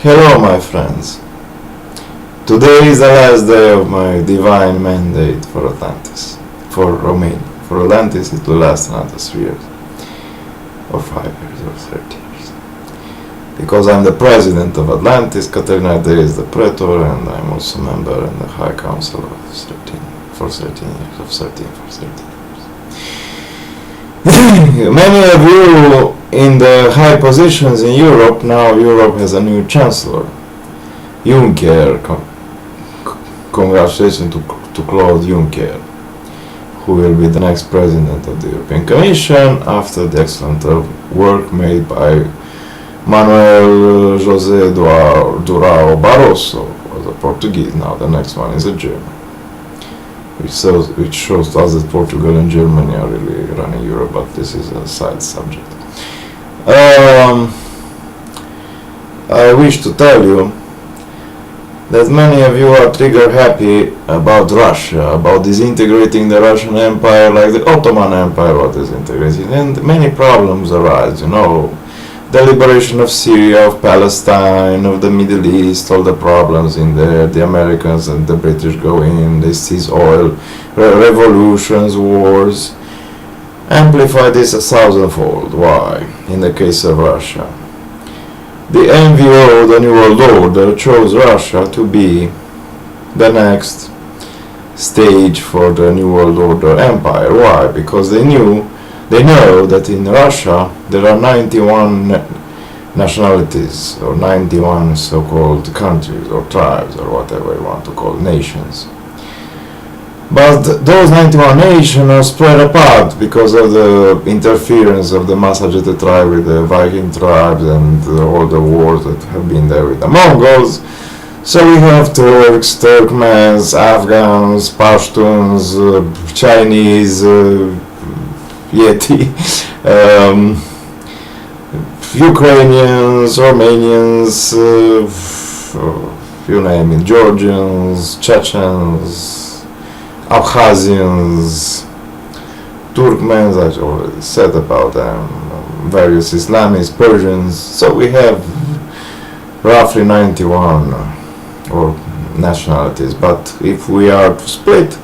Hello, my friends. Today is the last day of my divine mandate for Atlantis, for Romania. For Atlantis, it will last another 3 years, or 5 years, or 30 years. Because I'm the president of Atlantis, Caterina Day is the pretor, and I'm also a member in the High Council of 13 for 13 years. Many of you in the high positions in Europe, now Europe has a new chancellor, Juncker. Congratulations to Claude Juncker, who will be the next president of the European Commission after the excellent work made by Manuel José Durão Barroso, was a Portuguese. Now the next one is a German, which shows us that Portugal and Germany are really running Europe, but this is a side subject. I wish to tell you that many of you are trigger happy about Russia, about disintegrating the Russian Empire like the Ottoman Empire was disintegrated, and many problems arise, the liberation of Syria, of Palestine, of the Middle East, all the problems in there. The Americans and the British go in, they seize oil, revolutions, wars. Amplify this 1,000-fold. Why? In the case of Russia, the NVO, the New World Order, chose Russia to be the next stage for the New World Order empire. Why? Because they know that in Russia there are 91 nationalities, or 91 so-called countries or tribes, or whatever you want to call nations. But those 91 nations are spread apart because of the interference of the Massachusetts tribe with the Viking tribes and all the wars that have been there with the Mongols. So we have Turks, Turkmens, Afghans, Pashtuns, Chinese, Yeti, Ukrainians, Romanians, you name it, Georgians, Chechens, Abkhazians, Turkmens, I already said about them, various Islamics, Persians. So we have roughly 91 or nationalities. But if we are to split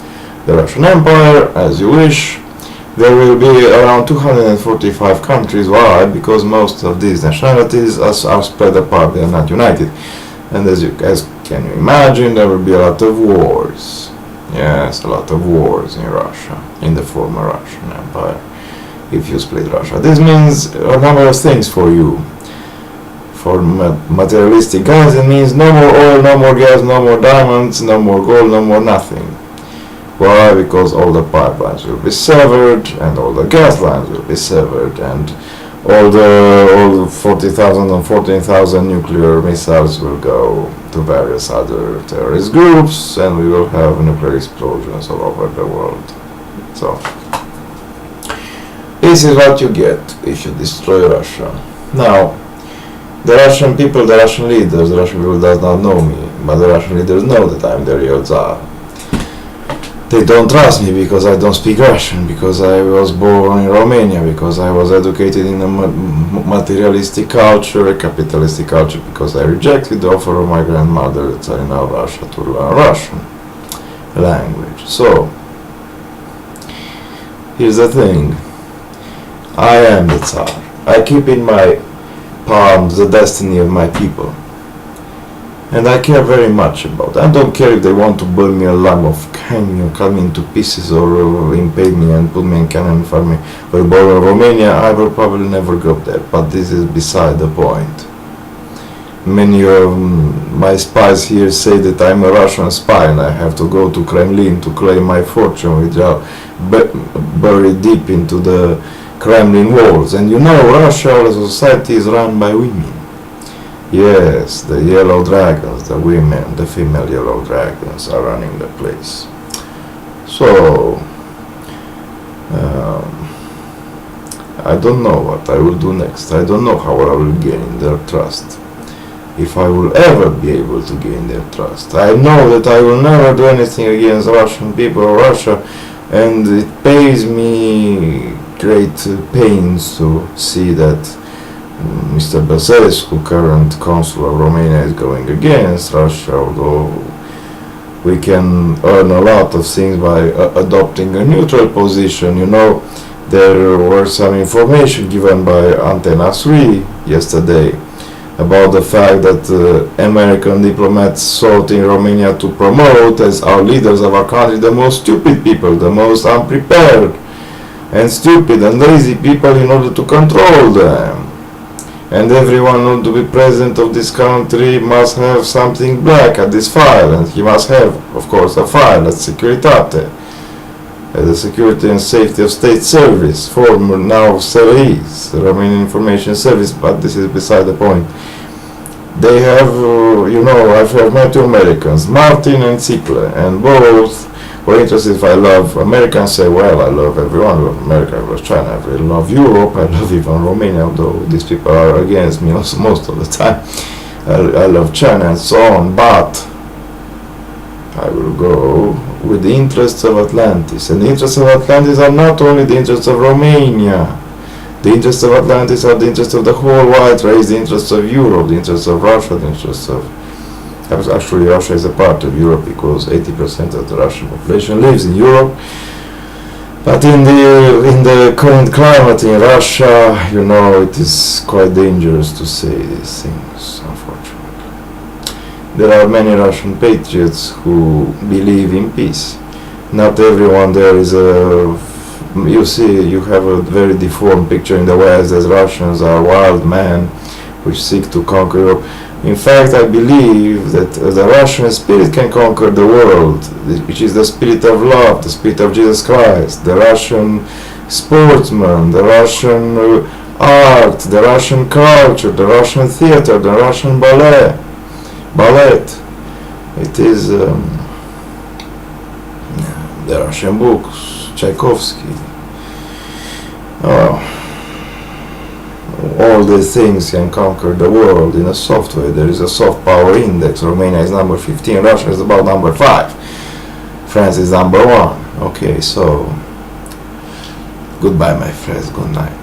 the Russian Empire as you wish, there will be around 245 countries. Why? Because most of these nationalities are spread apart, they are not united. And as can you imagine, there will be a lot of wars. Yes, a lot of wars in Russia, in the former Russian Empire, if you split Russia. This means a number of things for you. For materialistic guys, it means no more oil, no more gas, no more diamonds, no more gold, no more nothing. Why? Because all the pipelines will be severed, and all the gas lines will be severed, and all the 40,000 and 14,000 nuclear missiles will go to various other terrorist groups, and we will have nuclear explosions all over the world. So, this is what you get if you destroy Russia. Now, the Russian people, the Russian leaders, the Russian people does not know me, but the Russian leaders know that I'm the real Tsar. They don't trust me because I don't speak Russian, because I was born in Romania, because I was educated in a materialistic culture, a capitalistic culture, because I rejected the offer of my grandmother, Tsarina of Russia, to learn Russian language. So, here's the thing. I am the Tsar. I keep in my palms the destiny of my people. And I care very much about that. I don't care if they want to burn me alive or cut me into pieces or impale me and put me in cannon for me or border Romania. I will probably never go there, but this is beside the point. Many of my spies here say that I'm a Russian spy and I have to go to Kremlin to claim my fortune, which are buried deep into the Kremlin walls. And Russia as a society is run by women. Yes, the yellow dragons, the women, the female yellow dragons are running the place. So, I don't know what I will do next. I don't know how I will gain their trust. If I will ever be able to gain their trust. I know that I will never do anything against Russian people or Russia, and it pays me great pains to see that Mr. Băsescu, current consul of Romania, is going against Russia, although we can earn a lot of things by adopting a neutral position. You know, there were some information given by Antena 3 yesterday about the fact that American diplomats sought in Romania to promote as our leaders of our country the most stupid people, the most unprepared and stupid and lazy people in order to control them. And everyone who to be president of this country must have something black at this file, and he must have, of course, a file at Securitate, at the Security and Safety of State Service, former now SRI's, the Romanian Information Service, but this is beside the point. They have, I've met two Americans, Martin and Țiple, and both were interested if I love Americans. Say, well, I love everyone, I love America, I love China, I really love Europe, I love even Romania, although these people are against me also most of the time. I love China and so on, but I will go with the interests of Atlantis. And the interests of Atlantis are not only the interests of Romania. The interests of Atlantis are the interests of the whole white race, the interests of Europe, the interests of Russia, the interests of... Actually, Russia is a part of Europe because 80% of the Russian population lives in Europe. But in the current climate in Russia, it is quite dangerous to say these things, unfortunately. There are many Russian patriots who believe in peace. Not everyone there is a... You have a very deformed picture in the West as Russians are wild men which seek to conquer Europe. In fact, I believe that the Russian spirit can conquer the world, which is the spirit of love, the spirit of Jesus Christ, the Russian sportsman, the Russian art, the Russian culture, the Russian theater, the Russian ballet. It is the Russian books, Tchaikovsky. All these things can conquer the world in a soft way. There is a soft power index. Romania is number 15, Russia is about number 5, France is number 1. Okay, so goodbye my friends, good night.